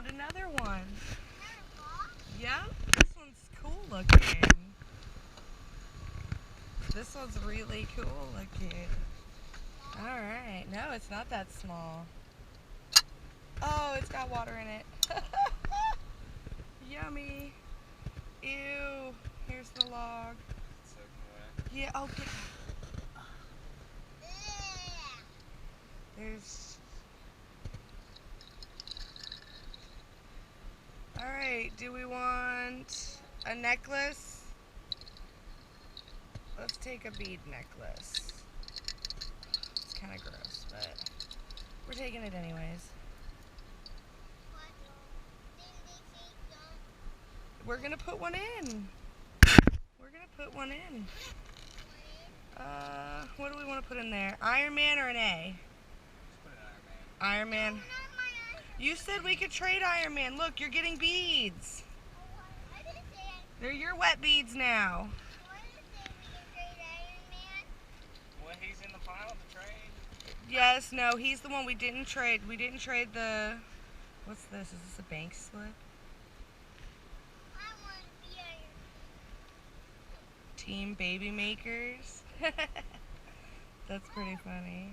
found another one. Yep, this one's cool looking. This one's really cool looking. Alright, no, it's not that small. Oh, it's got water in it. Yummy. Ew. Here's the log. Yeah, oh, get There's... Alright, do we want a necklace? Let's take a bead necklace. It's kind of gross, but we're taking it anyways. We're gonna put one in. We're gonna put one in. What do we want to put in there? Iron Man or an A? Let's put an Iron Man. Iron Man. You said we could trade Iron Man. Look, you're getting beads. They're your wet beads now. Well, he's in the pile to trade. Yes, no, he's the one we didn't trade. We didn't trade the... What's this? Is this a bank slip? Team Baby Makers. That's pretty funny.